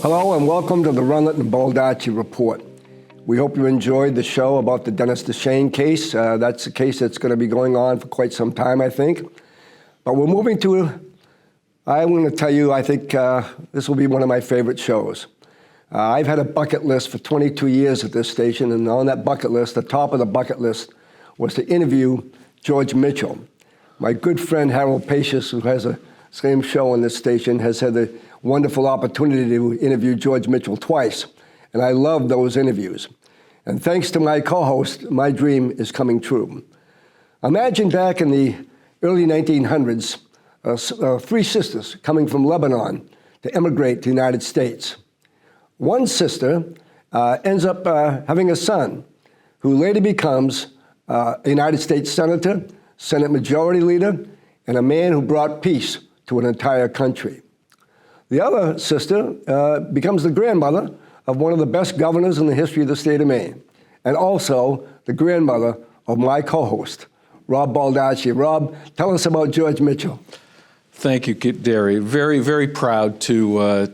Hello and welcome to the Rundlett and Baldacci Report. We hope you enjoyed the show about the Dennis DeShane case. That's a case that's going to be going on for quite some time, I think. But we're moving to, I want to tell you, I think this will be one of my favorite shows. I've had a bucket list for 22 years at this station, and on that bucket list, the top of the bucket list was to interview George Mitchell. My good friend Harold Pacious, who has a same show on this station, has had the wonderful opportunity to interview George Mitchell twice, and I love those interviews. And thanks to my co-host, my dream is coming true. Imagine back in the early 1900s, three sisters coming from Lebanon to emigrate to the United States. One sister ends up having a son who later becomes a United States Senator, Senate Majority Leader, and a man who brought peace to an entire country. The other sister becomes the grandmother of one of the best governors in the history of the state of Maine, and also the grandmother of my co-host, Rob Baldacci. Rob, tell us about George Mitchell. Thank you, Derry. Very, very proud to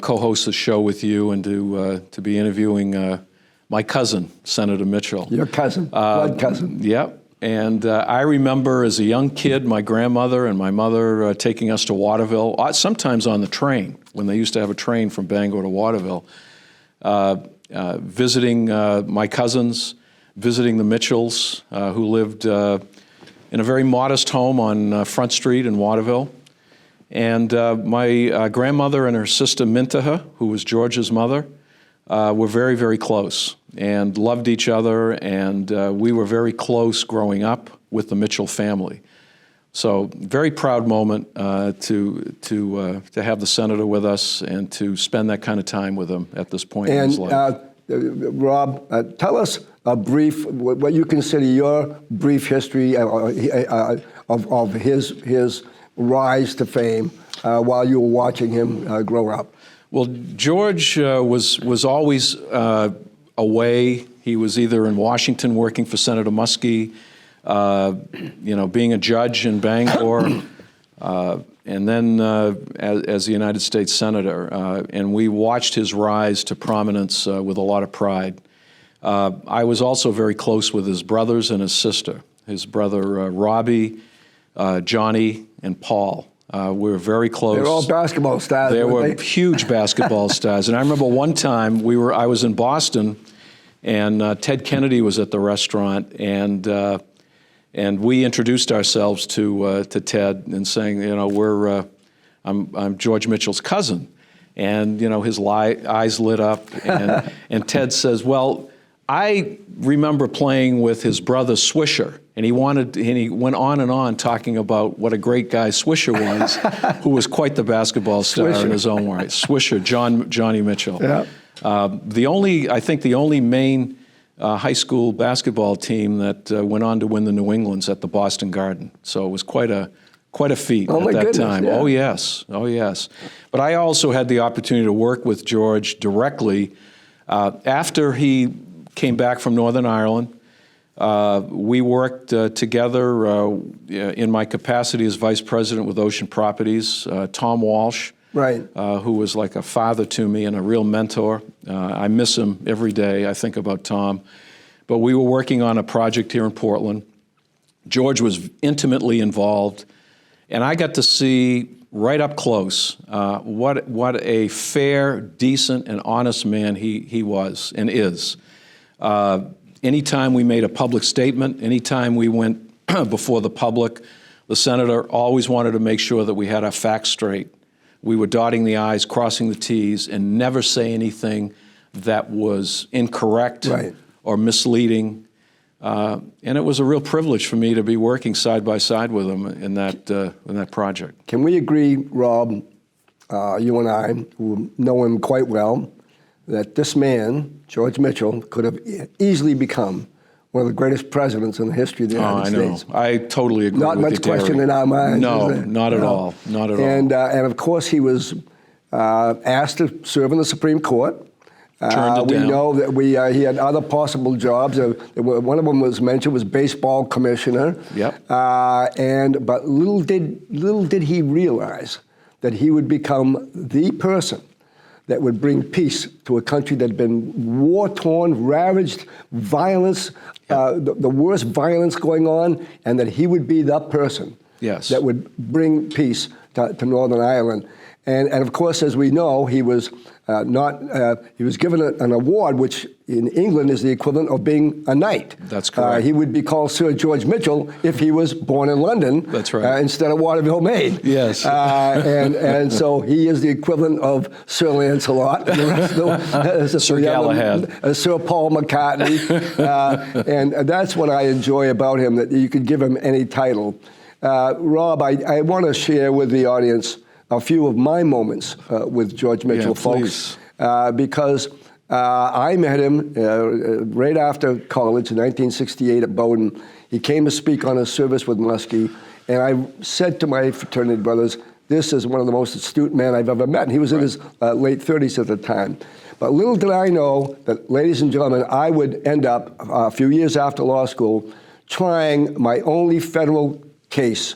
co-host the show with you and to be interviewing my cousin, Senator Mitchell. Your cousin, blood cousin. Yep. And I remember as a young kid, my grandmother and my mother taking us to Waterville, sometimes on the train, when they used to have a train from Bangor to Waterville, visiting my cousins, visiting the Mitchells, who lived in a very modest home on Front Street in Waterville. And my grandmother and her sister Mintaha, who was George's mother, were very, very close and loved each other, and we were very close growing up with the Mitchell family. So very proud moment to have the senator with us and to spend that kind of time with him at this point in his life. Rob, tell us a brief, what you consider your brief history of his rise to fame while you were watching him grow up. Well, George was always away. He was either in Washington working for Senator Muskie, being a judge in Bangor, and then as the United States Senator. And we watched his rise to prominence with a lot of pride. I was also very close with his brothers and his sister. His brother Robbie, Johnny, and Paul. We were very close. They were all basketball stars. They were huge basketball stars. And I remember one time I was in Boston, and Ted Kennedy was at the restaurant, and we introduced ourselves to Ted and saying, I'm George Mitchell's cousin, and his eyes lit up, and Ted says, well, I remember playing with his brother Swisher, and he went on and on talking about what a great guy Swisher was, who was quite the basketball star in his own way. Swisher, Johnny Mitchell. Yeah. I think the only Maine high school basketball team that went on to win the New Englands at the Boston Garden. So it was quite a feat at that time. Yeah. Oh yes. But I also had the opportunity to work with George directly after he came back from Northern Ireland. We worked together in my capacity as vice president with Ocean Properties. Tom Walsh, right, who was like a father to me and a real mentor. I miss him every day. I think about Tom. But we were working on a project here in Portland. George was intimately involved, and I got to see right up close what a fair, decent, and honest man he was and is. Anytime we made a public statement, anytime we went before the public, the senator always wanted to make sure that we had our facts straight. We were dotting the I's, crossing the T's, and never say anything that was incorrect or misleading. And it was a real privilege for me to be working side by side with him in that project. Can we agree, Rob, you and I, who know him quite well, that this man, George Mitchell, could have easily become one of the greatest presidents in the history of the United States? I totally agree with you, Not much question in our minds. No, not at all. Not at all. And of course, he was asked to serve in the Supreme Court. Turned it down. We know that he had other possible jobs. One of them was mentioned was baseball commissioner. Yep. But little did he realize that he would become the person that would bring peace to a country that had been war-torn, ravaged, violence, the worst violence going on, and that he would be the person that would bring peace to Northern Ireland. And of course, as we know, he was he was given an award, which in England is the equivalent of being a knight. That's correct. He would be called Sir George Mitchell if he was born in London. That's right. Instead of Waterville, Maine. Yes. And so he is the equivalent of Sir Lancelot. The rest of the, Sir Galahad. Sir Paul McCartney. And that's what I enjoy about him, that you could give him any title. Rob, I want to share with the audience a few of my moments with George Mitchell, folks, because I met him right after college in 1968 at Bowdoin. He came to speak on his service with Muskie, and I said to my fraternity brothers, this is one of the most astute men I've ever met. And he was in his late 30s at the time. But little did I know that, ladies and gentlemen, I would end up, a few years after law school, trying my only federal case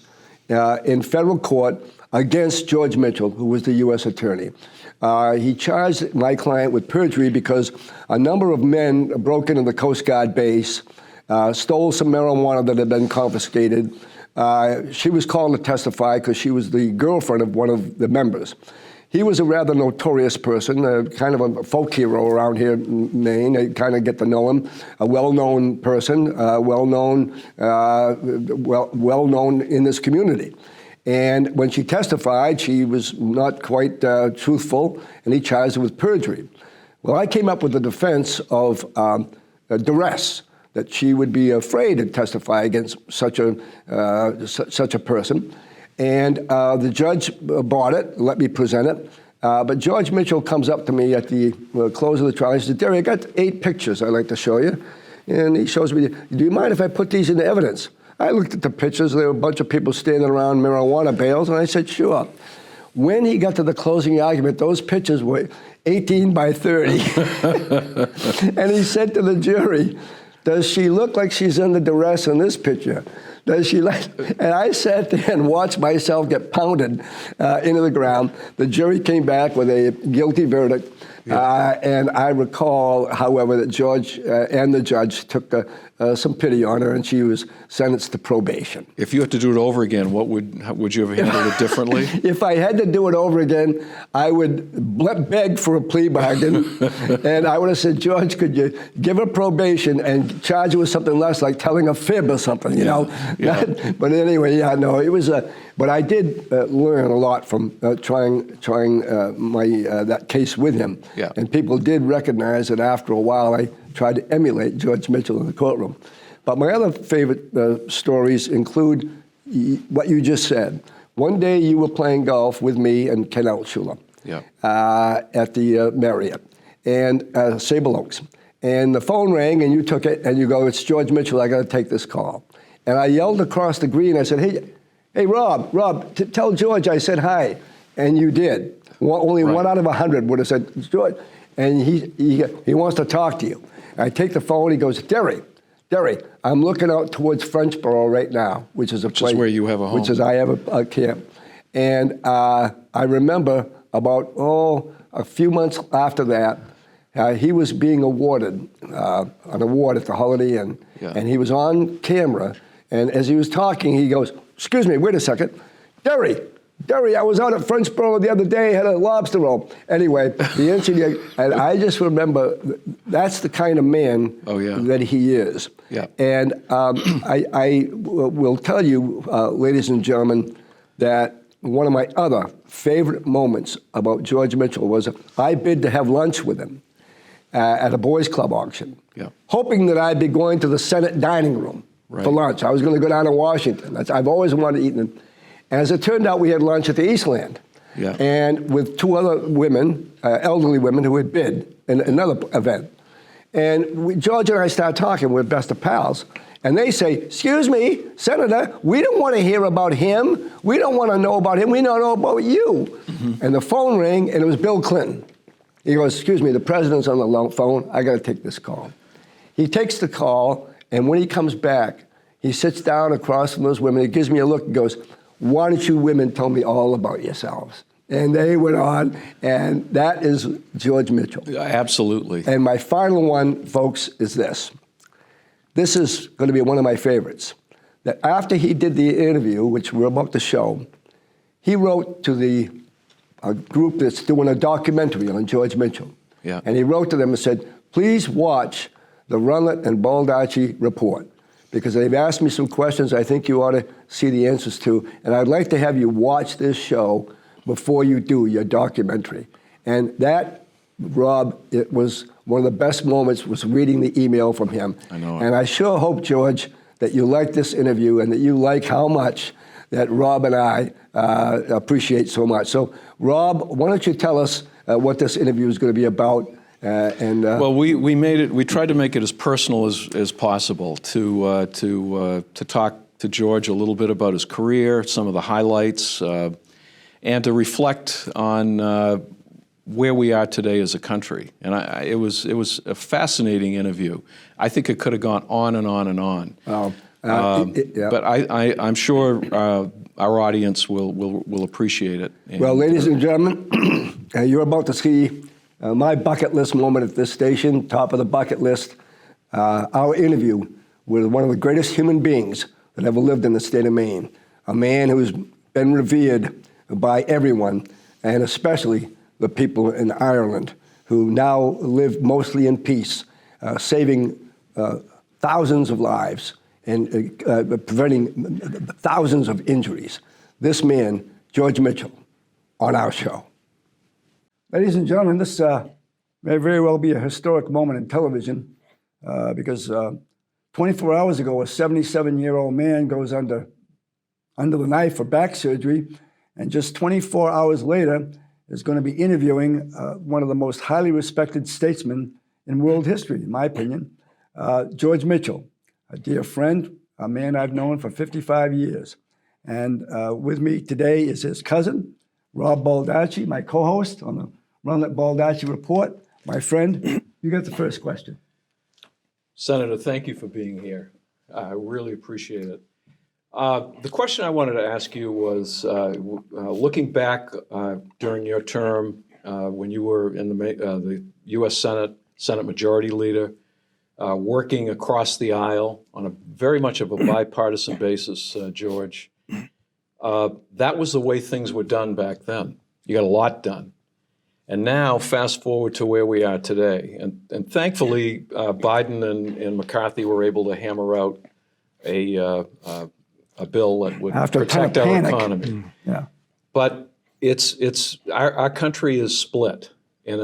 in federal court against George Mitchell, who was the U.S. attorney. He charged my client with perjury because a number of men broke into the Coast Guard base, stole some marijuana that had been confiscated. She was called to testify because she was the girlfriend of one of the members. He was a rather notorious person, kind of a folk hero around here in Maine. I kind of get to know him. A well-known person, well-known in this community. And when she testified, she was not quite truthful, and he charged her with perjury. Well, I came up with the defense of duress, that she would be afraid to testify against such a person. And the judge bought it, let me present it. But George Mitchell comes up to me at the close of the trial. He says, Derry, I got 8 pictures I'd like to show you. And he shows me, do you mind if I put these into evidence? I looked at the pictures. There were a bunch of people standing around marijuana bales, and I said, sure. When he got to the closing argument, those pictures were 18 by 30. And he said to the jury, does she look like she's under duress in this picture? Does she like? And I sat there and watched myself get pounded into the ground. The jury came back with a guilty verdict. And I recall, however, that George and the judge took some pity on her, and she was sentenced to probation. If you had to do it over again, would you have handled it differently? If I had to do it over again, I would beg for a plea bargain, and I would have said, George, could you give her probation and charge her with something less, like telling a fib or something, you know? Yeah. But anyway, no, it was but I did learn a lot from trying that case with him. Yeah. And people did recognize that after a while I tried to emulate George Mitchell in the courtroom. But my other favorite stories include what you just said. One day you were playing golf with me and Ken Altshuler at the Marriott and Sable Oaks. And the phone rang and you took it and you go, it's George Mitchell, I got to take this call. And I yelled across the green, I said, hey, Rob, tell George I said hi. And you did. Only 1 out of 100 would have said, George. And he wants to talk to you. I take the phone, he goes, Derry, I'm looking out towards Frenchboro right now, which is a place. Which is where you have a home. Which is, I have a camp. And I remember about, a few months after that, he was being awarded an award at the Holiday Inn. Yeah. And he was on camera. And as he was talking, he goes, excuse me, wait a second. Derry, I was out at Frenchboro the other day, had a lobster roll. Anyway, the incident, and I just remember that's the kind of man that he is. Yeah. And I will tell you, ladies and gentlemen, that one of my other favorite moments about George Mitchell was I bid to have lunch with him at a boys' club auction, hoping that I'd be going to the Senate dining room for lunch. I was going to go down to Washington. I've always wanted to eat them. As it turned out, we had lunch at the Eastland, and with 2 other women, elderly women who had bid in another event. And George and I started talking. We're best of pals. And they say, excuse me, Senator, we don't want to hear about him. We don't want to know about him. We don't know about you. Mm-hmm. And the phone rang, and it was Bill Clinton. He goes, excuse me, the president's on the phone. I got to take this call. He takes the call, and when he comes back, he sits down across from those women. He gives me a look and goes, why don't you women tell me all about yourselves? And they went on, and that is George Mitchell. Absolutely. And my final one, folks, is this. This is going to be one of my favorites. That after he did the interview, which we're about to show, he wrote to the group that's doing a documentary on George Mitchell. Yeah. And he wrote to them and said, please watch the Rundlett and Baldacci report, because they've asked me some questions I think you ought to see the answers to, and I'd like to have you watch this show before you do your documentary. And that, Rob, it was one of the best moments was reading the email from him. I know. And I sure hope, George, that you like this interview and that you like how much that Rob and I appreciate so much. So, Rob, why don't you tell us what this interview is going to be about? Well, we made it. We tried to make it as personal as possible to talk to George a little bit about his career, some of the highlights, and to reflect on where we are today as a country. And it was a fascinating interview. I think it could have gone on and on and on. Yeah. But I'm sure our audience will appreciate it. Well, ladies and gentlemen, you're about to see my bucket list moment at this station, top of the bucket list, our interview with one of the greatest human beings that ever lived in the state of Maine, a man who's been revered by everyone, and especially the people in Ireland, who now live mostly in peace, saving thousands of lives and preventing thousands of injuries. This man, George Mitchell, on our show. Ladies and gentlemen, this may very well be a historic moment in television because 24 hours ago, a 77-year-old man goes under the knife for back surgery, and just 24 hours later is going to be interviewing one of the most highly respected statesmen in world history, in my opinion, George Mitchell, a dear friend, a man I've known for 55 years. And with me today is his cousin, Rob Baldacci, my co-host on the Rundlett Baldacci Report. My friend, you got the first question. Senator, thank you for being here. I really appreciate it. The question I wanted to ask you was, looking back during your term when you were in the U.S. Senate Majority Leader, working across the aisle on a very much of a bipartisan basis, George, that was the way things were done back then. You got a lot done. And now, fast forward to where we are today. And thankfully, Biden and McCarthy were able to hammer out a bill that would protect our economy. Yeah. But it's our country is split, and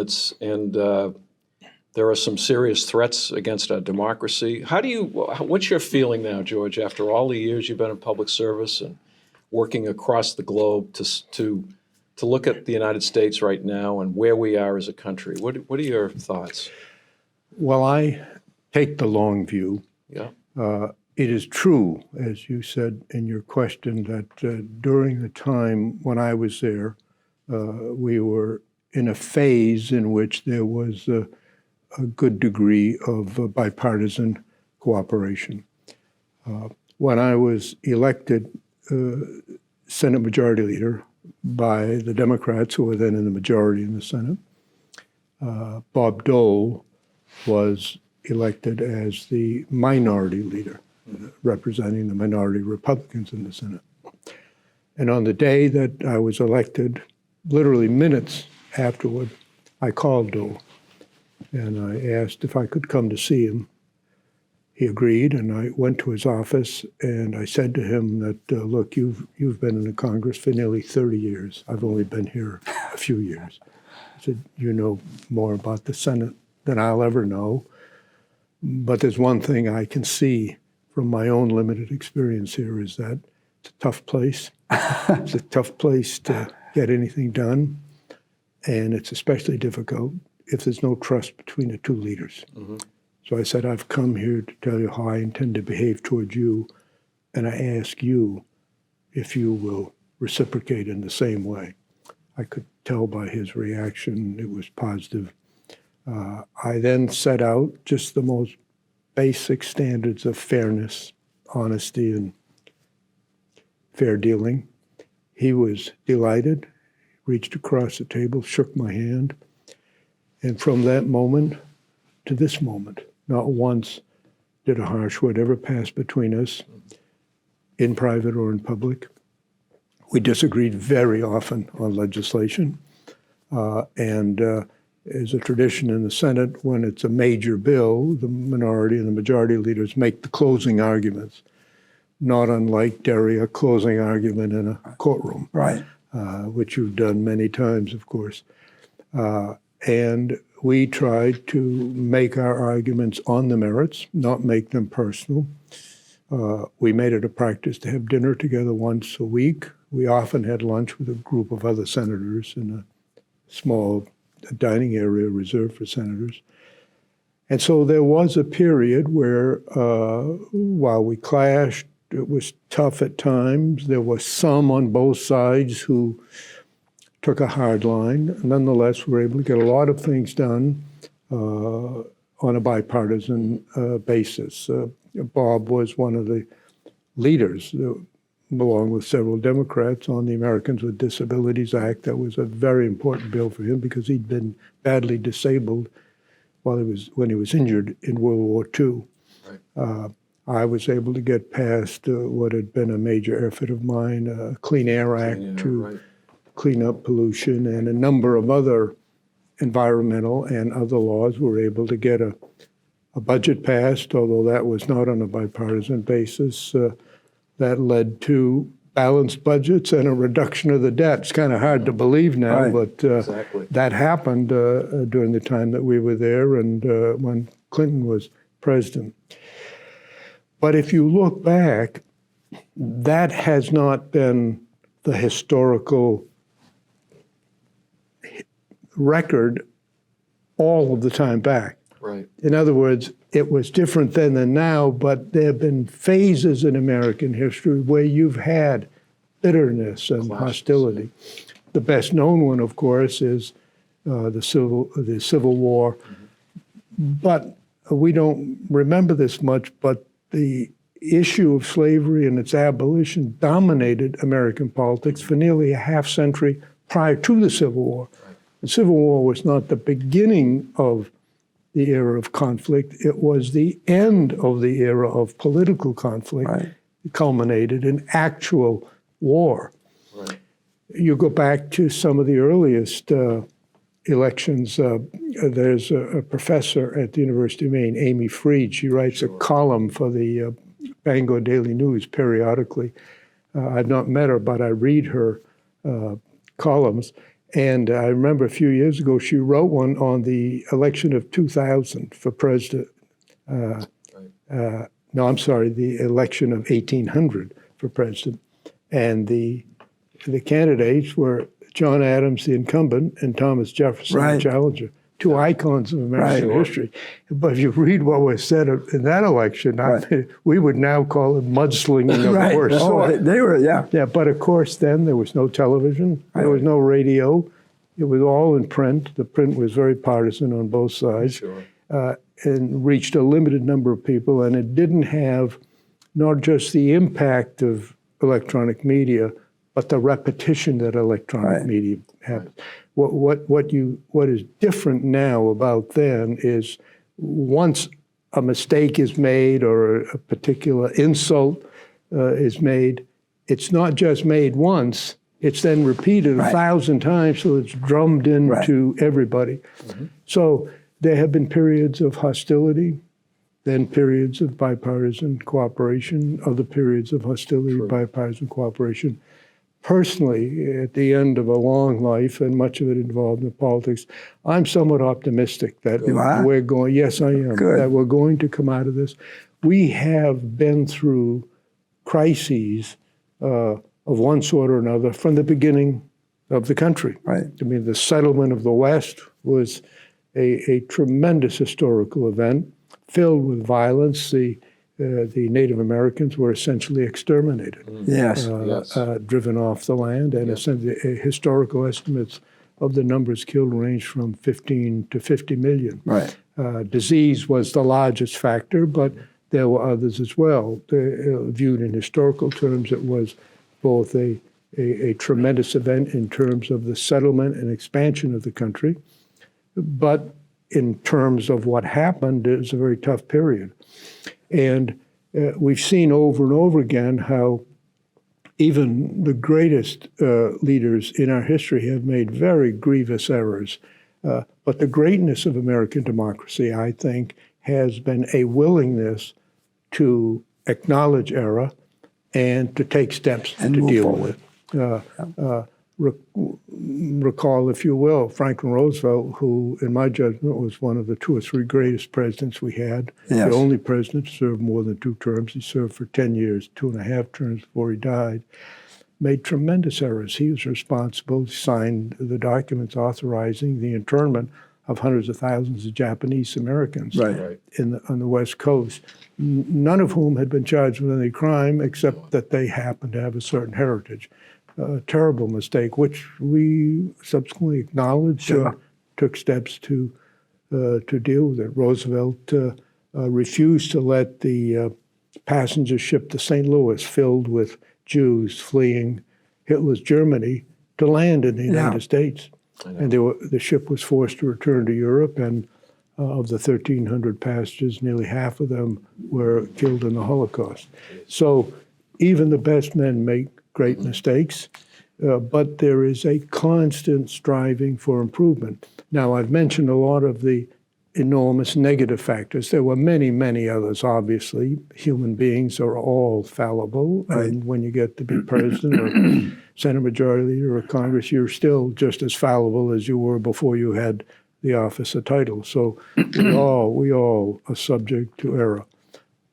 there are some serious threats against our democracy. What's your feeling now, George, after all the years you've been in public service and working across the globe to look at the United States right now and where we are as a country? What are your thoughts? Well, I take the long view. Yeah. It is true, as you said in your question, that during the time when I was there, we were in a phase in which there was a good degree of bipartisan cooperation. When I was elected Senate Majority Leader by the Democrats, who were then in the majority in the Senate, Bob Dole was elected as the Minority Leader, representing the minority Republicans in the Senate. And on the day that I was elected, literally minutes afterward, I called Dole and I asked if I could come to see him. He agreed, and I went to his office and I said to him that, look, you've been in the Congress for nearly 30 years. I've only been here a few years. I said, you know more about the Senate than I'll ever know, but there's one thing I can see from my own limited experience here is that it's a tough place. It's a tough place to get anything done, and it's especially difficult if there's no trust between the two leaders. Mm-hmm. So I said, I've come here to tell you how I intend to behave towards you, and I ask you if you will reciprocate in the same way. I could tell by his reaction it was positive. I then set out just the most basic standards of fairness, honesty, and fair dealing. He was delighted, reached across the table, shook my hand. And from that moment to this moment, not once did a harsh word ever pass between us, in private or in public. We disagreed very often on legislation. And as a tradition in the Senate, when it's a major bill, the minority and the majority leaders make the closing arguments, not unlike Derry, a closing argument in a courtroom, Right. which you've done many times, of course. And we tried to make our arguments on the merits, not make them personal. We made it a practice to have dinner together once a week. We often had lunch with a group of other senators in a small dining area reserved for senators. And so there was a period where, while we clashed, it was tough at times. There was some on both sides who took a hard line. Nonetheless, we were able to get a lot of things done on a bipartisan basis. Bob was one of the leaders, along with several Democrats, on the Americans with Disabilities Act. That was a very important bill for him because he'd been badly disabled when he was injured in World War II. Right. I was able to get past what had been a major effort of mine, Clean Air Act, to clean up pollution, and a number of other environmental and other laws. We were able to get a budget passed, although that was not on a bipartisan basis. That led to balanced budgets and a reduction of the debt. It's kind of hard to believe now, Right. but Exactly. that happened during the time that we were there and when Clinton was president. But if you look back, that has not been the historical record all of the time back. Right. In other words, it was different then than now, but there have been phases in American history where you've had bitterness and hostility. The best known one, of course, is the Civil War. Mm-hmm. But we don't remember this much, but the issue of slavery and its abolition dominated American politics for nearly a half century prior to the Civil War. Right. The Civil War was not the beginning of the era of conflict. It was the end of the era of political conflict. Right. It culminated in actual war. Right. You go back to some of the earliest elections. There's a professor at the University of Maine, Amy Freed. She writes a column for the Bangor Daily News periodically. I've not met her, but I read her columns. And I remember a few years ago, she wrote one on the election of 2000 for president. No, I'm sorry, the election of 1800 for president. And the candidates were John Adams, the incumbent, and Thomas Jefferson, the challenger. Two icons of American history. But if you read what was said in that election, we would now call it mudslinging of the worst sort. They were, yeah. But of course, then there was no television, there was no radio. It was all in print. The print was very partisan on both sides, and reached a limited number of people. And it didn't have not just the impact of electronic media, but the repetition that electronic media has. What is different now about then is once a mistake is made or a particular insult is made, it's not just made once, it's then repeated 1,000 times, so it's drummed into everybody. Mm-hmm. So there have been periods of hostility, then periods of bipartisan cooperation, other periods of hostility, bipartisan cooperation. Personally, at the end of a long life, and much of it involved in politics, I'm somewhat optimistic that we're going, yes, I am, that we're going to come out of this. We have been through crises of one sort or another from the beginning of the country. Right. I mean, the settlement of the West was a tremendous historical event filled with violence. The Native Americans were essentially exterminated, driven off the land, and essentially historical estimates of the numbers killed range from 15 to 50 million. Right. Disease was the largest factor, but there were others as well. Viewed in historical terms, it was both a a tremendous event in terms of the settlement and expansion of the country. But in terms of what happened, it was a very tough period. And we've seen over and over again how even the greatest leaders in our history have made very grievous errors. But the greatness of American democracy, I think, has been a willingness to acknowledge error and to take steps And to move deal forward. with it. Recall, if you will, Franklin Roosevelt, who, in my judgment, was one of the 2 or 3 greatest presidents we had. Yes. The only president to serve more than 2 terms. He served for 10 years, 2.5 terms before he died. Made tremendous errors. He was responsible. He signed the documents authorizing the internment of hundreds of thousands of Japanese Americans Right. on the West Coast, none of whom had been charged with any crime except that they happened to have a certain heritage. A terrible mistake, which we subsequently acknowledged Sure. and took steps to deal with it. Roosevelt refused to let the passenger ship to St. Louis filled with Jews fleeing Hitler's Germany to land in the United States. And the ship was forced to return to Europe, and of the 1,300 passengers, nearly half of them were killed in the Holocaust. So even the best men make great mistakes, but there is a constant striving for improvement. Now, I've mentioned a lot of the enormous negative factors. There were many, many others, obviously. Human beings are all fallible, and when you get to be president or Senate Majority Leader or Congress, you're still just as fallible as you were before you had the office or title. So we all are subject to error.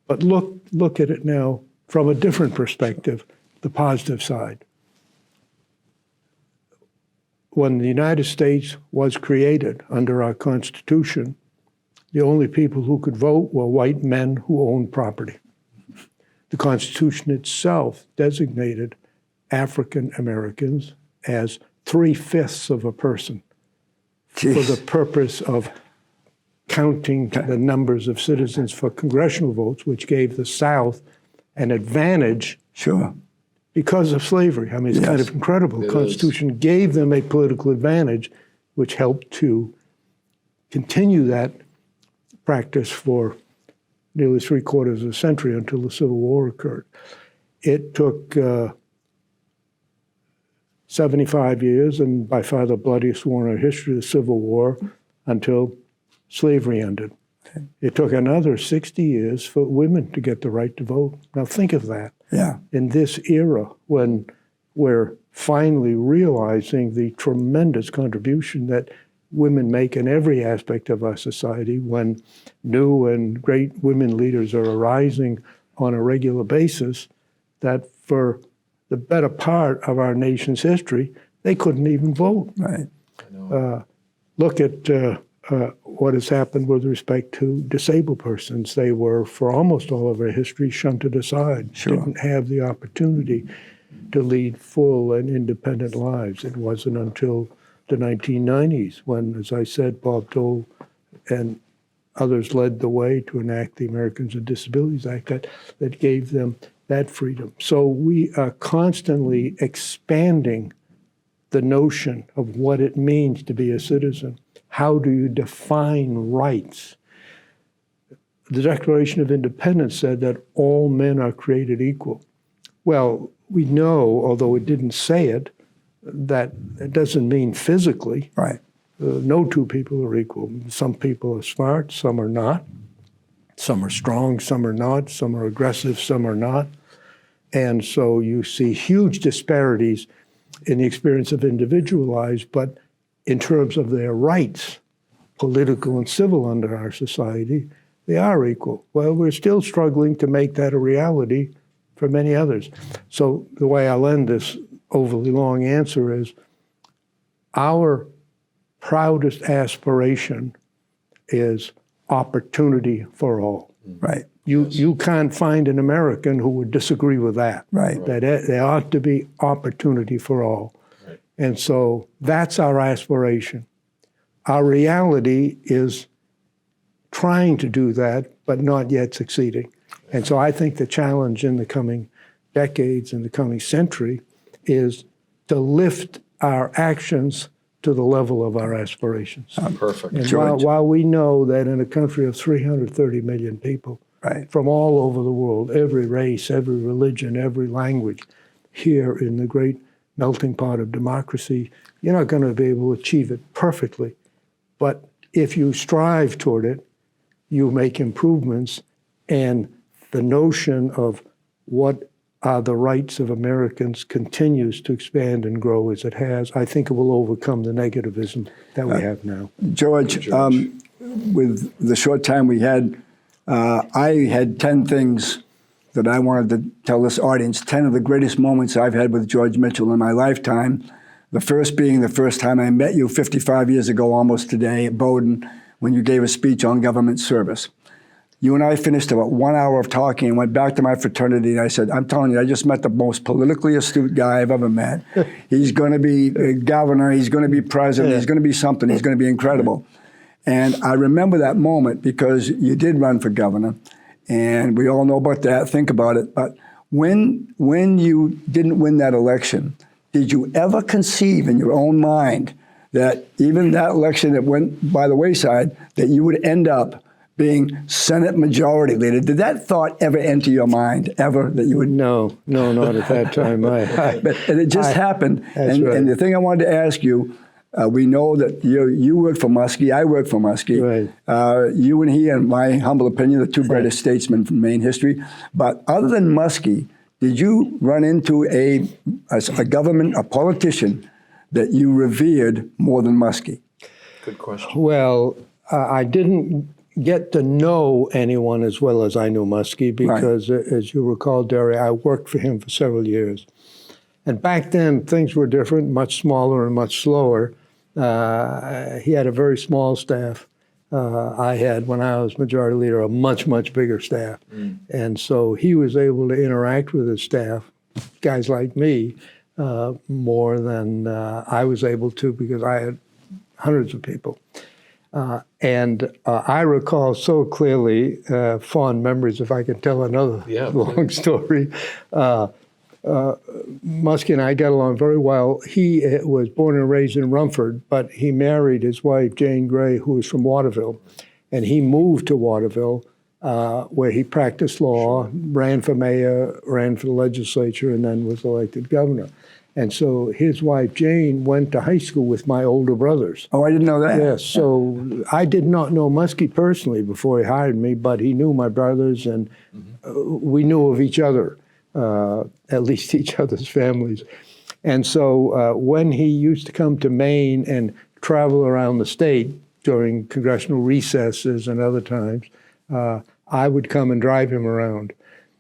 But look at it now from a different perspective, the positive side. When the United States was created under our Constitution, the only people who could vote were white men who owned property. The Constitution itself designated African Americans as 3/5 of a person for the purpose of counting the numbers of citizens for congressional votes, which gave the South an advantage Sure. because of slavery. I mean, it's kind of incredible. The Constitution gave them a political advantage, which helped to continue that practice for nearly 3/4 of a century until the Civil War occurred. It took 75 years, and by far the bloodiest war in our history, the Civil War, until slavery ended. It took another 60 years for women to get the right to vote. Now think of that. Yeah. In this era, when we're finally realizing the tremendous contribution that women make in every aspect of our society, when new and great women leaders are arising on a regular basis, that for the better part of our nation's history, they couldn't even vote. Right. Look at what has happened with respect to disabled persons. They were, for almost all of our history, shunted aside, didn't have the opportunity to lead full and independent lives. It wasn't until the 1990s when, as I said, Bob Dole and others led the way to enact the Americans with Disabilities Act that gave them that freedom. So we are constantly expanding the notion of what it means to be a citizen. How do you define rights? The Declaration of Independence said that all men are created equal. Well, we know, although it didn't say it, that it doesn't mean physically. Right. No two people are equal. Some people are smart, some are not. Some are strong, some are not. Some are aggressive, some are not. And so you see huge disparities in the experience of individual lives, but in terms of their rights, political and civil under our society, they are equal. Well, we're still struggling to make that a reality for many others. So the way I'll end this overly long answer is our proudest aspiration is opportunity for all. Right. You can't find an American who would disagree with that. Right. That there ought to be opportunity for all. Right. And so that's our aspiration. Our reality is trying to do that, but not yet succeeding. And so I think the challenge in the coming decades, in the coming century, is to lift our actions to the level of our aspirations. Perfect. And while we know that in a country of 330 million people, Right. from all over the world, every race, every religion, every language, here in the great melting pot of democracy, you're not going to be able to achieve it perfectly. But if you strive toward it, you make improvements, and the notion of what are the rights of Americans continues to expand and grow as it has. I think it will overcome the negativism that we have now. George, with the short time we had, I had 10 things that I wanted to tell this audience, 10 of the greatest moments I've had with George Mitchell in my lifetime. The first being the first time I met you 55 years ago, almost today, at Bowdoin, when you gave a speech on government service. You and I finished about 1 hour of talking and went back to my fraternity, and I said, I'm telling you, I just met the most politically astute guy I've ever met. He's going to be governor, he's going to be president, he's going to be something, he's going to be incredible. And I remember that moment because you did run for governor, and we all know about that, think about it. But when you didn't win that election, did you ever conceive in your own mind that even that election that went by the wayside, that you would end up being Senate Majority Leader? Did that thought ever enter your mind, ever, that you would? No, not at that time. And it just happened. That's right. And the thing I wanted to ask you, we know that you work for Muskie, I work for Muskie. Right. You and he, in my humble opinion, the two greatest statesmen from Maine history. But other than Muskie, did you run into a government, a politician that you revered more than Muskie? Good question. Well, I didn't get to know anyone as well as I knew Muskie because, as you recall, Derry, I worked for him for several years. And back then, things were different, much smaller and much slower. He had a very small staff. I had, when I was majority leader, a much, much bigger staff. And so he was able to interact with his staff, guys like me, more than I was able to because I had hundreds of people. And I recall so clearly fond memories, if I can tell another long story. Muskie and I got along very well. He was born and raised in Rumford, but he married his wife, Jane Gray, who was from Waterville. And he moved to Waterville, where he practiced law, ran for mayor, ran for the legislature, and then was elected governor. And so his wife, Jane, went to high school with my older brothers. Oh, I didn't know that. Yes, so I did not know Muskie personally before he hired me, but he knew my brothers, and we knew of each other, at least each other's families. And so when he used to come to Maine and travel around the state during congressional recesses and other times, I would come and drive him around.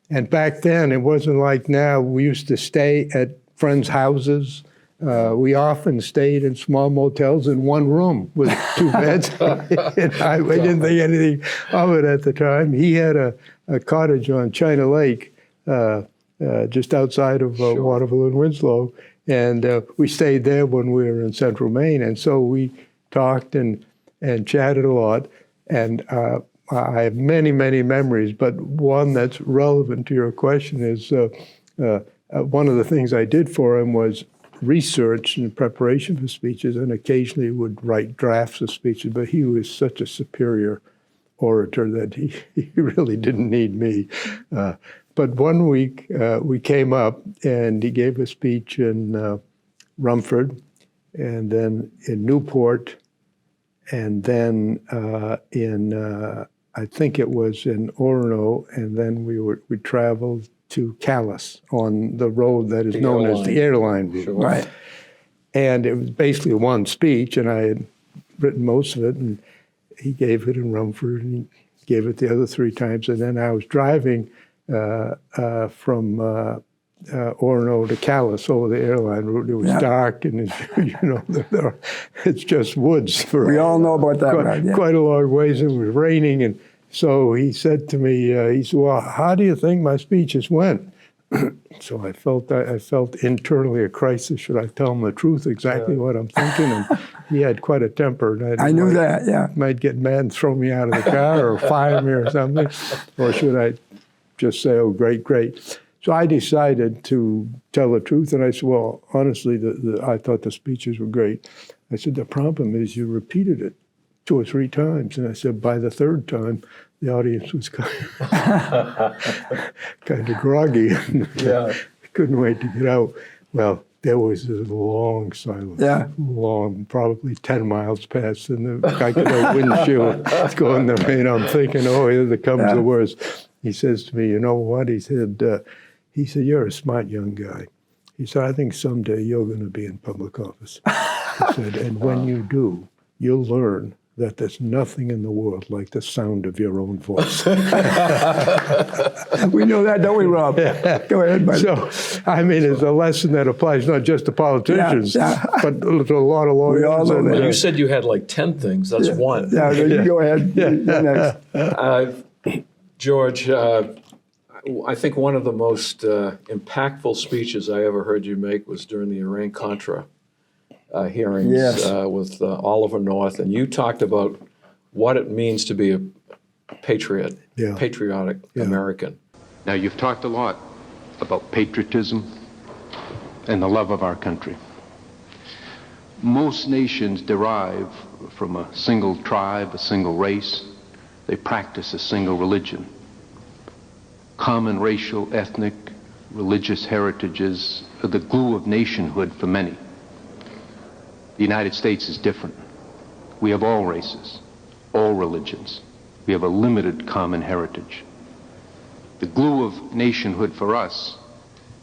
And back then, it wasn't like now. We used to stay at friends' houses. We often stayed in small motels in one room with two beds. And I didn't think anything of it at the time. He had a cottage on China Lake, just outside of Waterville and Winslow. And we stayed there when we were in central Maine. And so we talked and chatted a lot. And I have many, many memories, but one that's relevant to your question is one of the things I did for him was research and preparation for speeches, and occasionally would write drafts of speeches, but he was such a superior orator that he really didn't need me. But one week we came up and he gave a speech in Rumford, and then in Newport, and then in, I think it was in Orono, and then we traveled to Calais on the road that is known as the airline route. Sure. Right. And it was basically one speech, and I had written most of it, and he gave it in Rumford, and he gave it the other three times. And then I was driving from Orono to Calais over the airline route. It was dark, and it's just woods. We all know about that. Quite a long ways. It was raining, and so he said to me, he said, "Well, how do you think my speeches went?" So I felt internally a crisis. Should I tell him the truth, exactly what I'm thinking? And he had quite a temper. And I knew that, yeah. Might get mad and throw me out of the car or fire me or something. Or should I just say, "Oh, great, great"? So I decided to tell the truth, and I said, well, honestly, I thought the speeches were great. I said, the problem is you repeated it 2 or 3 times. And I said, by the 3rd time, the audience was kind of groggy. And couldn't wait to get out. Well, there was a long silence. Yeah. Long, probably 10 miles past, and the guy got a windshield going the rain. I'm thinking, oh, here comes the worst. He says to me, you know what? He said, you're a smart young guy. He said, I think someday you're going to be in public office. He said, and when you do, you'll learn that there's nothing in the world like the sound of your own voice. We know that, don't we, Rob? Go ahead, buddy. So, I mean, it's a lesson that applies not just to politicians, but to a lot of lawyers. We all know that. You said you had like 10 things. That's one. Yeah, you go ahead. You're next. George, I think one of the most impactful speeches I ever heard you make was during the Iran-Contra hearings with Oliver North, and you talked about what it means to be a patriot, patriotic American. Now, you've talked a lot about patriotism and the love of our country. Most nations derive from a single tribe, a single race. They practice a single religion. Common racial, ethnic, religious heritages are the glue of nationhood for many. The United States is different. We have all races, all religions. We have a limited common heritage. The glue of nationhood for us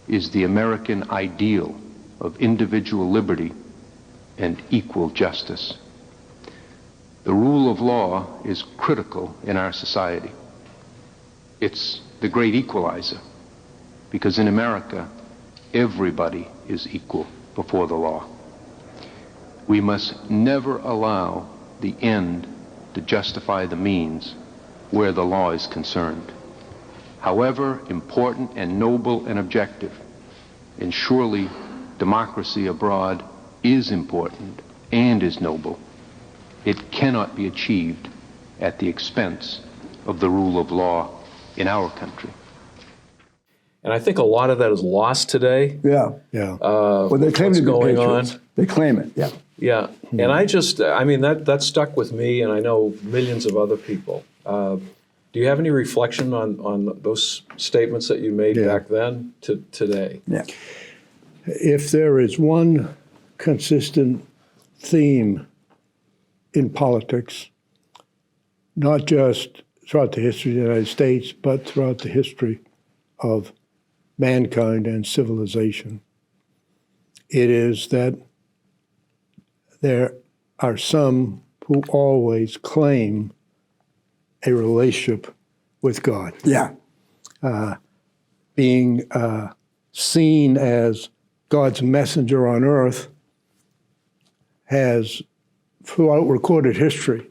is the American ideal of individual liberty and equal justice. The rule of law is critical in our society. It's the great equalizer, because in America, everybody is equal before the law. We must never allow the end to justify the means where the law is concerned. However important and noble an objective, and surely democracy abroad is important and is noble, it cannot be achieved at the expense of the rule of law in our country. And I think a lot of that is lost today. Yeah. Well, they claim to be going patriots. on. They claim it, Yeah, and I mean, that stuck with me, and I know millions of other people. Do you have any reflection on those statements that you made back then to today? Yeah. If there is one consistent theme in politics, not just throughout the history of the United States, but throughout the history of mankind and civilization, it is that there are some who always claim a relationship with God. Yeah. Being seen as God's messenger on earth has, throughout recorded history,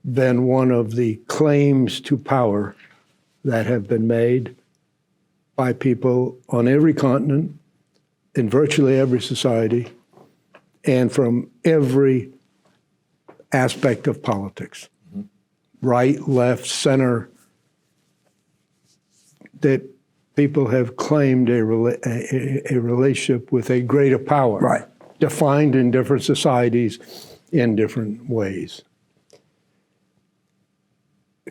been one of the claims to power that have been made by people on every continent, in virtually every society, and from every aspect of politics. Right, left, center, that people have claimed a relationship with a greater power, Right. defined in different societies in different ways.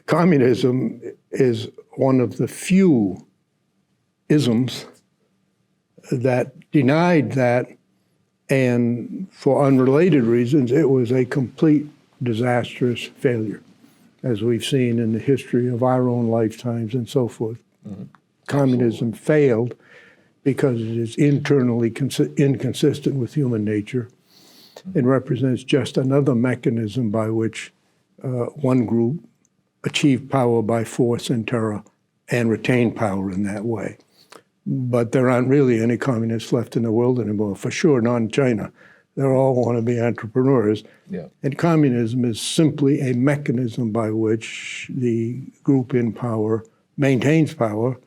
Communism is one of the few isms that denied that, and for unrelated reasons, it was a complete disastrous failure, as we've seen in the history of our own lifetimes and so forth. Communism failed because it is internally inconsistent with human nature. It represents just another mechanism by which one group achieved power by force and terror and retained power in that way. But there aren't really any communists left in the world anymore, for sure, not in China. They all want to be entrepreneurs. Yeah. And communism is simply a mechanism by which the group in power maintains power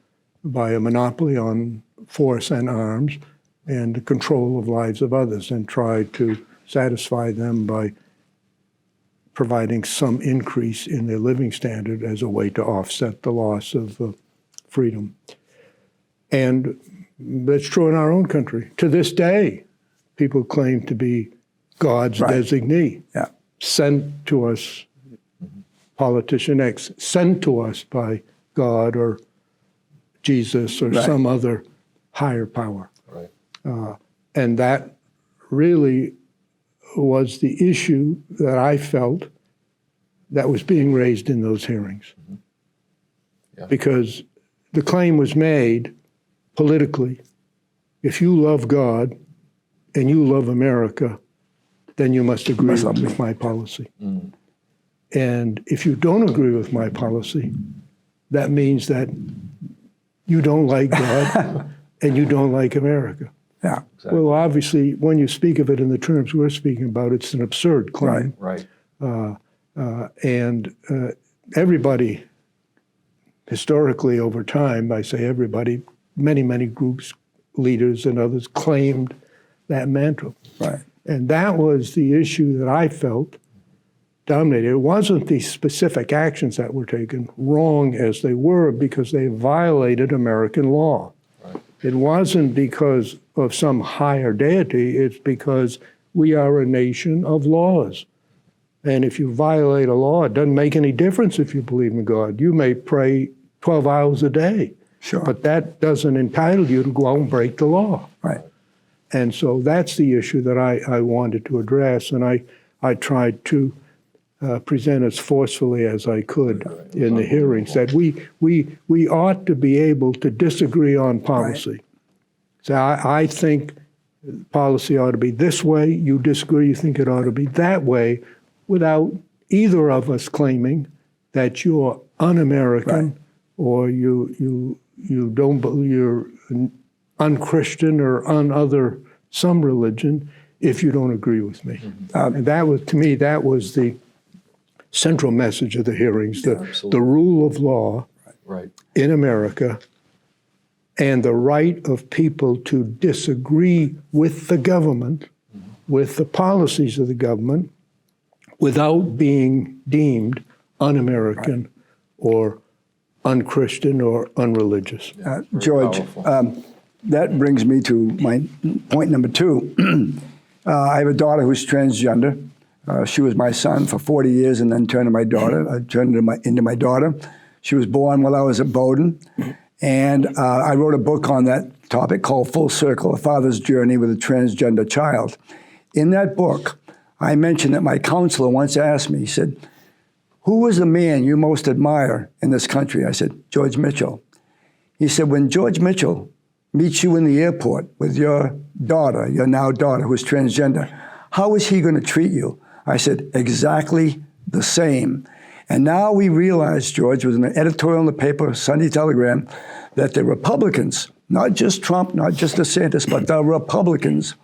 by a monopoly on force and arms and the control of lives of others, and try to satisfy them by providing some increase in their living standard as a way to offset the loss of freedom. And that's true in our own country. To this day, people claim to be God's designee, sent to us, politician X, sent to us by God or Jesus or some other higher power. And that really was the issue that I felt that was being raised in those hearings. Because the claim was made politically, if you love God and you love America, then you must agree with my policy. And if you don't agree with my policy, that means that you don't like God and you don't like America. Yeah. Exactly. Well, obviously, when you speak of it in the terms we're speaking about, it's an absurd claim. Right. And everybody, historically over time, I say everybody, many, many groups, leaders and others claimed that mantle. And that was the issue that I felt dominated. It wasn't the specific actions that were taken, wrong as they were, because they violated American law. It wasn't because of some higher deity, it's because we are a nation of laws. And if you violate a law, it doesn't make any difference if you believe in God. You may pray 12 hours a day, but that doesn't entitle you to go out and break the law. And so that's the issue that I wanted to address, and I tried to present as forcefully as I could in the hearings that we ought to be able to disagree on policy. So I think policy ought to be this way, you disagree, you think it ought to be that way, without either of us claiming that you're un-American or you don't believe, you're un-Christian or un-other some religion if you don't agree with me. And that was, to me, that was the central message of the hearings, the rule of law in America and the right of people to disagree with the government, with the policies of the government, without being deemed un-American or un-Christian or unreligious. George, that brings me to my point number 2. I have a daughter who's transgender. She was my son for 40 years and then turned to my daughter. I turned into my daughter. She was born while I was at Bowdoin. And I wrote a book on that topic called Full Circle, A Father's Journey with a Transgender Child. In that book, I mentioned that my counselor once asked me, he said, "Who is the man you most admire in this country?" I said, "George Mitchell." He said, "When George Mitchell meets you in the airport with your daughter, your now daughter who's transgender, how is he going to treat you?" I said, "Exactly the same." And now we realize, George, with an editorial in the paper, Sunday Telegram, that the Republicans, not just Trump, not just DeSantis, but the Republicans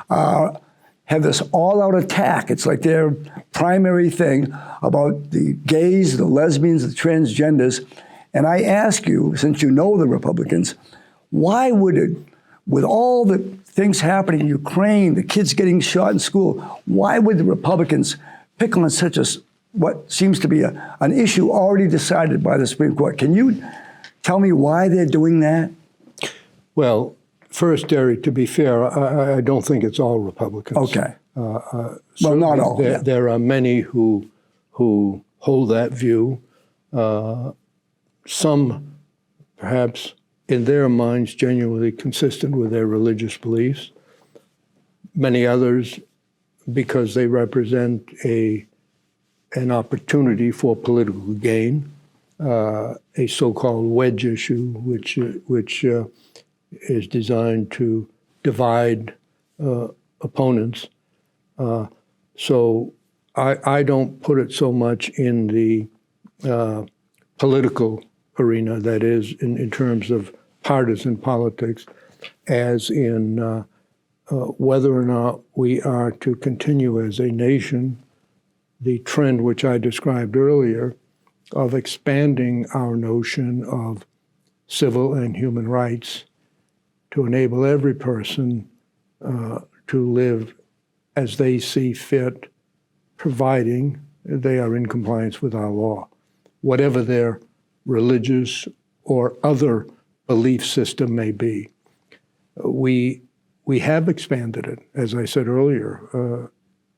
have this all-out attack. It's like their primary thing about the gays, the lesbians, the transgenders. And I ask you, since you know the Republicans, why would it, with all the things happening in Ukraine, the kids getting shot in school, why would the Republicans pick on such a, what seems to be an issue already decided by the Supreme Court? Can you tell me why they're doing that? Well, first, Derry, to be fair, I don't think it's all Republicans. Okay. Well, not all. There are many who hold that view. Some, perhaps, in their minds, genuinely consistent with their religious beliefs. Many others, because they represent an opportunity for political gain, a so-called wedge issue, which is designed to divide opponents. So I don't put it so much in the political arena, that is, in terms of partisan politics, as in whether or not we are to continue as a nation the trend which I described earlier of expanding our notion of civil and human rights to enable every person to live as they see fit, providing they are in compliance with our law, whatever their religious or other belief system may be. We have expanded it. As I said earlier,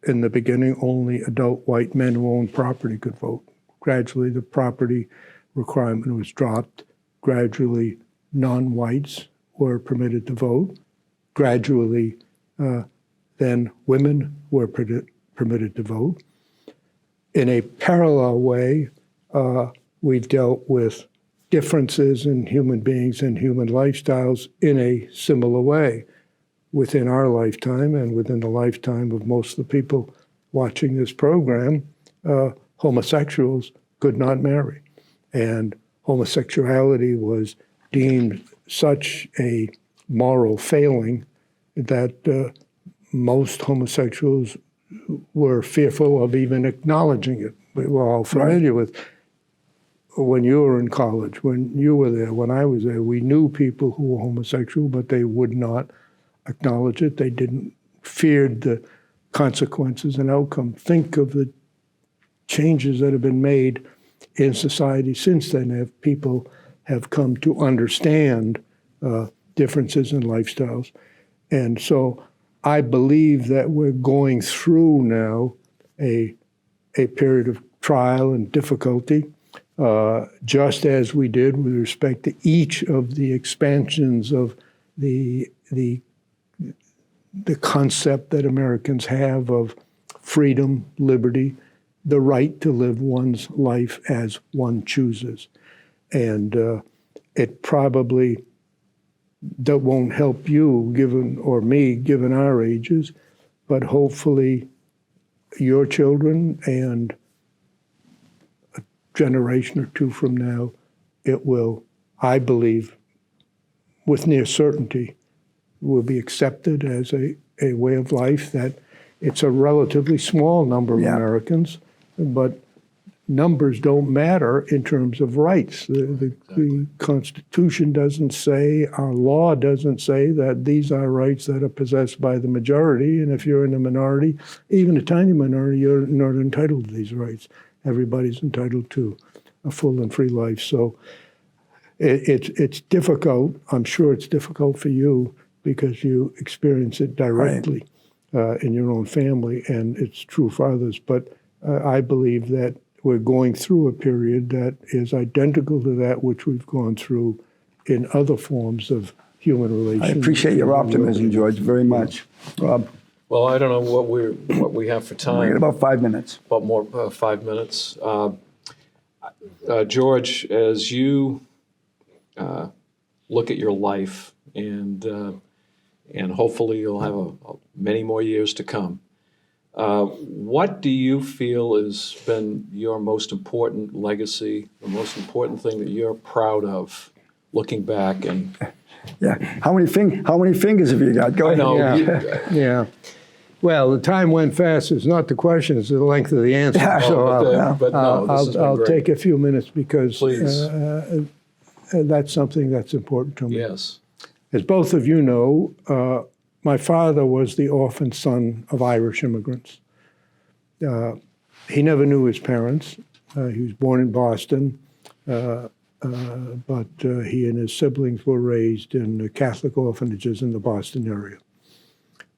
in the beginning, only adult white men who owned property could vote. Gradually, the property requirement was dropped. Gradually, non-whites were permitted to vote. Gradually, then women were permitted to vote. In a parallel way, we've dealt with differences in human beings and human lifestyles in a similar way. Within our lifetime and within the lifetime of most of the people watching this program, homosexuals could not marry. And homosexuality was deemed such a moral failing that most homosexuals were fearful of even acknowledging it. We were all familiar with when you were in college, when you were there, when I was there, we knew people who were homosexual, but they would not acknowledge it. They feared the consequences and outcome. Think of the changes that have been made in society since then. People have come to understand differences in lifestyles. And so I believe that we're going through now a period of trial and difficulty, just as we did with respect to each of the expansions of the concept that Americans have of freedom, liberty, the right to live one's life as one chooses. And it probably that won't help you, or me, given our ages, but hopefully your children and a generation or two from now, it will, I believe, with near certainty, will be accepted as a way of life. That it's a relatively small number of Americans, but numbers don't matter in terms of rights. The Constitution doesn't say, our law doesn't say that these are rights that are possessed by the majority, and if you're in a minority, even a tiny minority, you're not entitled to these rights. Everybody's entitled to a full and free life. So it's difficult. I'm sure it's difficult for you because you experience it directly in your own family, and it's true for others. But I believe that we're going through a period that is identical to that which we've gone through in other forms of human relations. I appreciate your optimism, George, very much. Rob? Well, I don't know what we have for time. We got about 5 minutes. About more 5 minutes. George, as you look at your life, and hopefully you'll have many more years to come, what do you feel has been your most important legacy, the most important thing that you're proud of, looking back? And Yeah. How many fingers have you got? Go ahead. know. Yeah. Well, the time went fast. It's not the question; it's the length of the answer. So I'll take a few minutes because that's something that's important to me. Yes. As both of you know, my father was the orphan son of Irish immigrants. He never knew his parents. He was born in Boston, but he and his siblings were raised in Catholic orphanages in the Boston area.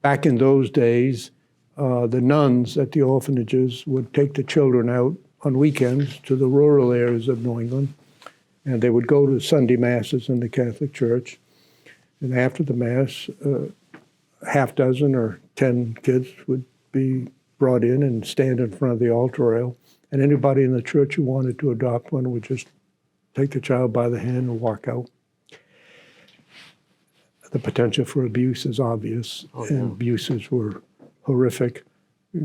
Back in those days, the nuns at the orphanages would take the children out on weekends to the rural areas of New England, and they would go to Sunday masses in the Catholic Church. And after the mass, half dozen or 10 kids would be brought in and stand in front of the altar rail. And anybody in the church who wanted to adopt one would just take the child by the hand and walk out. The potential for abuse is obvious, and abuses were horrific.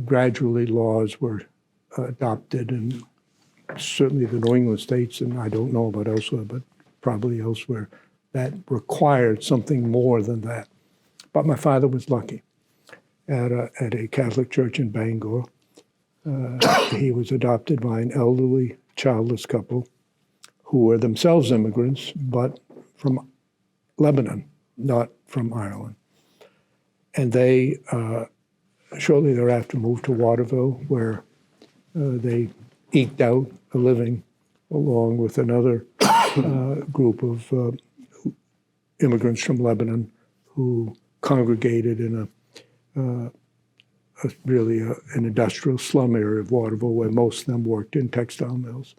Gradually, laws were adopted, and certainly the New England states, and I don't know about elsewhere, but probably elsewhere, that required something more than that. But my father was lucky. At a Catholic church in Bangor, he was adopted by an elderly, childless couple who were themselves immigrants, but from Lebanon, not from Ireland. And they, shortly thereafter, moved to Waterville, where they eked out a living along with another group of immigrants from Lebanon who congregated in an industrial slum area of Waterville where most of them worked in textile mills.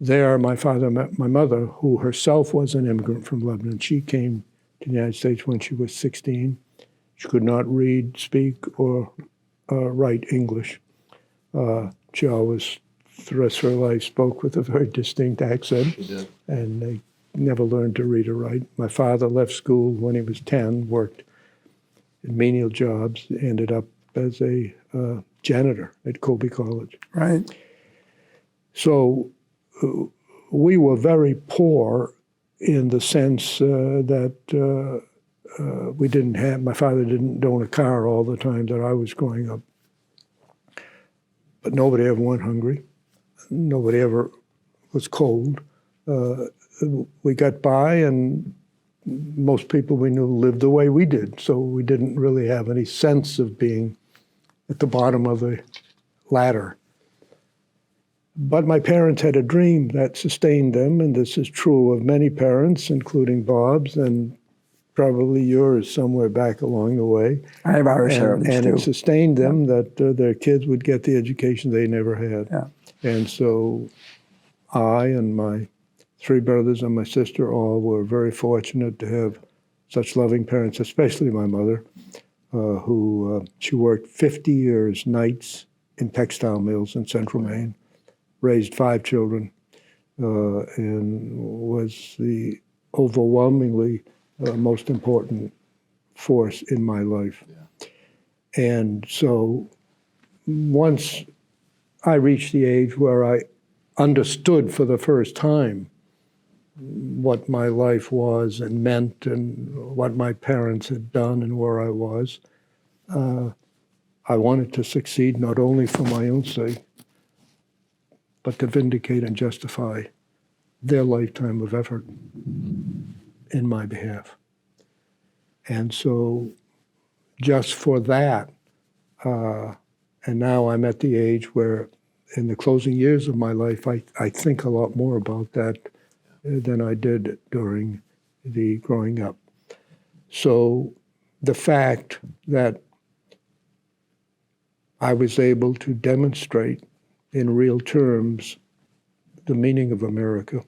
There, my father met my mother, who herself was an immigrant from Lebanon. She came to the United States when she was 16. She could not read, speak, or write English. She always, the rest of her life, spoke with a very distinct accent. She did. And they never learned to read or write. My father left school when he was 10, worked in menial jobs, ended up as a janitor at Colby College. Right. So we were very poor in the sense that we didn't have, my father didn't own a car all the time that I was growing up. But nobody ever went hungry. Nobody ever was cold. We got by, and most people we knew lived the way we did. So we didn't really have any sense of being at the bottom of the ladder. But my parents had a dream that sustained them, and this is true of many parents, including Bob's and probably yours somewhere back along the way. I have Irish heritage, and too. it sustained them that their kids would get the education they never had. Yeah. And so I and my 3 brothers and my sister all were very fortunate to have such loving parents, especially my mother, who she worked 50 years nights in textile mills in central Maine, raised 5 children, and was the overwhelmingly most important force in my life. Yeah. And so once I reached the age where I understood for the first time what my life was and meant and what my parents had done and where I was, I wanted to succeed not only for my own sake, but to vindicate and justify their lifetime of effort in my behalf. And so just for that, and now I'm at the age where in the closing years of my life, I think a lot more about that than I did during the growing up. So the fact that I was able to demonstrate in real terms the meaning of America,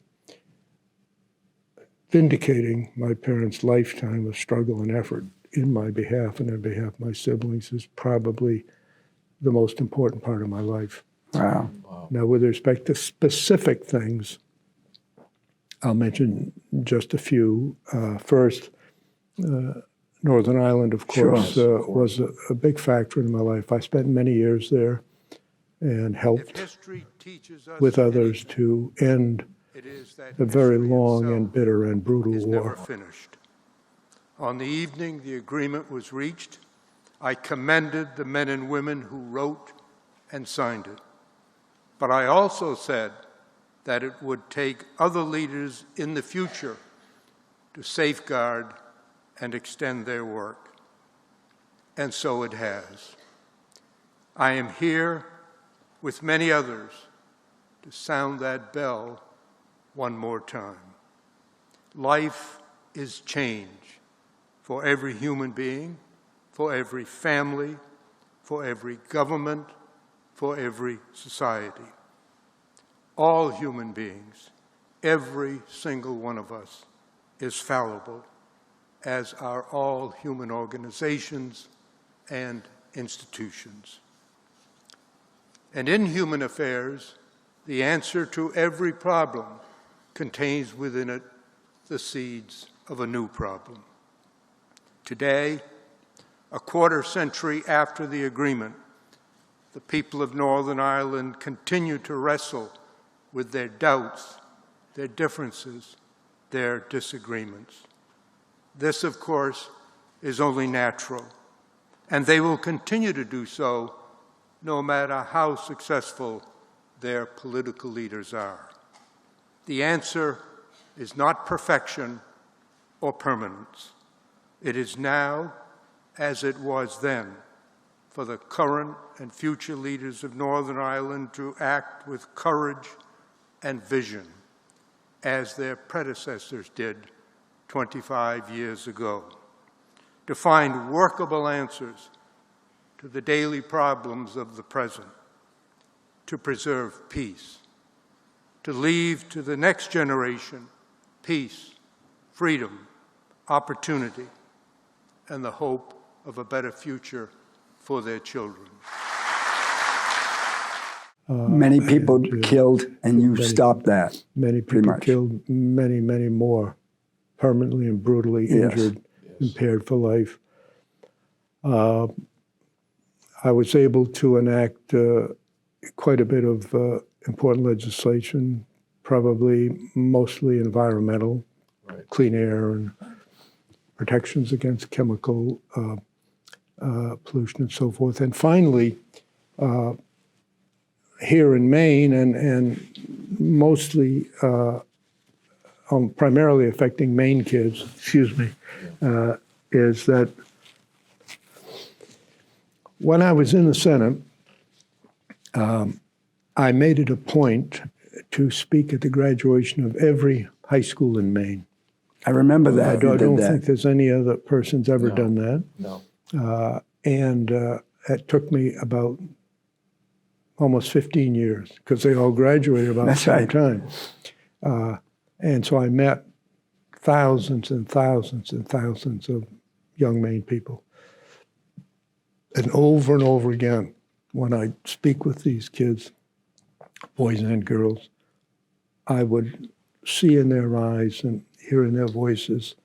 vindicating my parents' lifetime of struggle and effort in my behalf and on behalf of my siblings is probably the most important part of my life. Wow. Now, with respect to specific things, I'll mention just a few. First, Northern Ireland, of course, was a big factor in my life. I spent many years there and helped with others to end a very long and bitter and brutal war. Never finished. On the evening the agreement was reached, I commended the men and women who wrote and signed it. But I also said that it would take other leaders in the future to safeguard and extend their work. And so it has. I am here with many others to sound that bell one more time. Life is change for every human being, for every family, for every government, for every society. All human beings, every single one of us, is fallible, as are all human organizations and institutions. And in human affairs, the answer to every problem contains within it the seeds of a new problem. Today, a quarter century after the agreement, the people of Northern Ireland continue to wrestle with their doubts, their differences, their disagreements. This, of course, is only natural, and they will continue to do so no matter how successful their political leaders are. The answer is not perfection or permanence. It is now, as it was then, for the current and future leaders of Northern Ireland to act with courage and vision, as their predecessors did 25 years ago, to find workable answers to the daily problems of the present, to preserve peace, to leave to the next generation peace, freedom, opportunity, and the hope of a better future for their children. Many people killed, and you stopped that. Many pretty people much. killed, many, many more permanently and brutally injured, impaired for life. I was able to enact quite a bit of important legislation, probably mostly environmental, clean air and protections against chemical pollution and so forth. And finally, here in Maine, and mostly primarily affecting Maine kids, is that when I was in the Senate, I made it a point to speak at the graduation of every high school in Maine. I remember that. I don't think there's any other person's ever done that. No. And it took me about almost 15 years because they all graduated about the same time. And so I met thousands and thousands and thousands of young Maine people. And over again, when I speak with these kids, boys and girls, I would see in their eyes and hear in their voices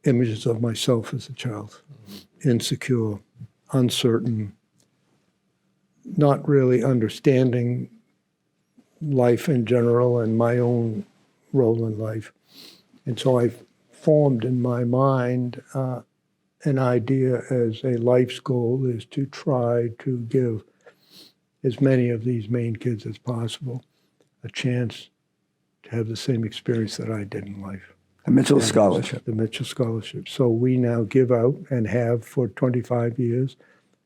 images of myself as a child, insecure, uncertain, not really understanding life in general and my own role in life. And so I formed in my mind an idea as a life's goal is to try to give as many of these Maine kids as possible a chance to have the same experience that I did in life. The Mitchell Scholarship. The Mitchell Scholarship. So we now give out and have for 25 years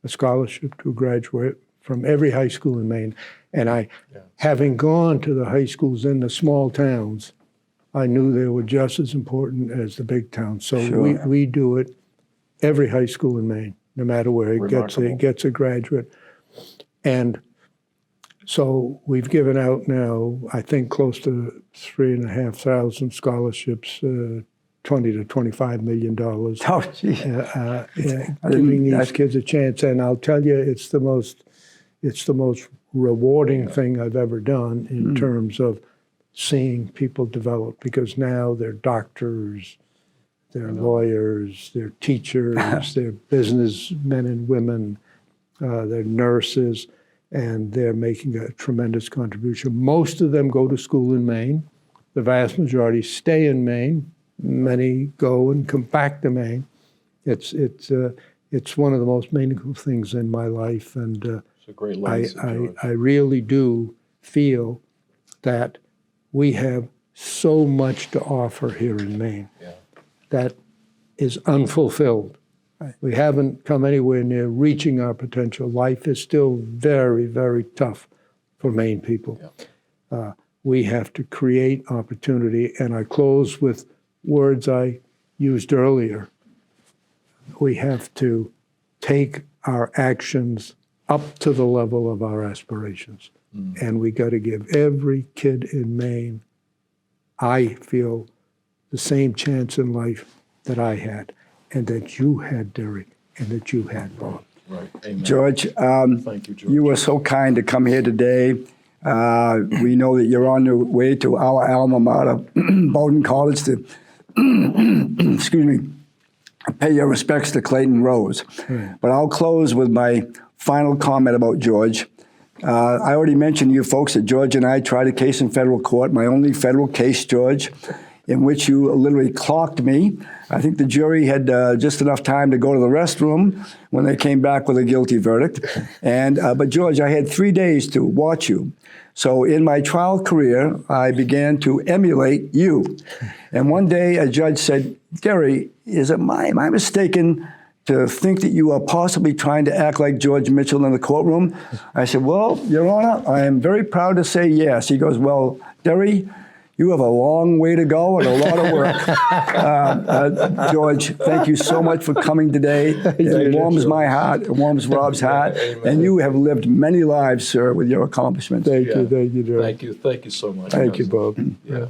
a scholarship to graduate from every high school in Maine. And having gone to the high schools in the small towns, I knew they were just as important as the big towns. So we do it every high school in Maine, no matter where it gets a graduate. And so we've given out now, I think, close to 3,500 scholarships, $20 to $25 million, giving these kids a chance. And I'll tell you, it's the most rewarding thing I've ever done in terms of seeing people develop, because now they're doctors, they're lawyers, they're teachers, they're businessmen and women, they're nurses, and they're making a tremendous contribution. Most of them go to school in Maine. The vast majority stay in Maine. Many go and come back to Maine. It's one of the most meaningful things in my life, and It's a great legacy, George. I really do feel that we have so much to offer here in Maine that is unfulfilled. We haven't come anywhere near reaching our potential. Life is still very, very tough for Maine people. We have to create opportunity, and I close with words I used earlier. We have to take our actions up to the level of our aspirations. And we got to give every kid in Maine, I feel, the same chance in life that I had, and that you had, Derek, and that you had, Bob. Right. Amen. George, Thank you, George. you were so kind to come here today. We know that you're on your way to our alma mater, Bowdoin College, to excuse me, pay your respects to Clayton Rose. But I'll close with my final comment about George. I already mentioned to you folks that George and I tried a case in federal court, my only federal case, George, in which you literally clocked me. I think the jury had just enough time to go to the restroom when they came back with a guilty verdict. And but George, I had 3 days to watch you. So in my trial career, I began to emulate you. And one day a judge said, Derry, am I mistaken to think that you are possibly trying to act like George Mitchell in the courtroom? I said, well, Your Honor, I am very proud to say yes. He goes, well, Derry, You have a long way to go and a lot of work. George, thank you so much for coming today. It warms my heart. It warms Rob's heart. And you have lived many lives, sir, with your accomplishments. Thank you, George. Thank you so much. Thank you, Bob. Yeah.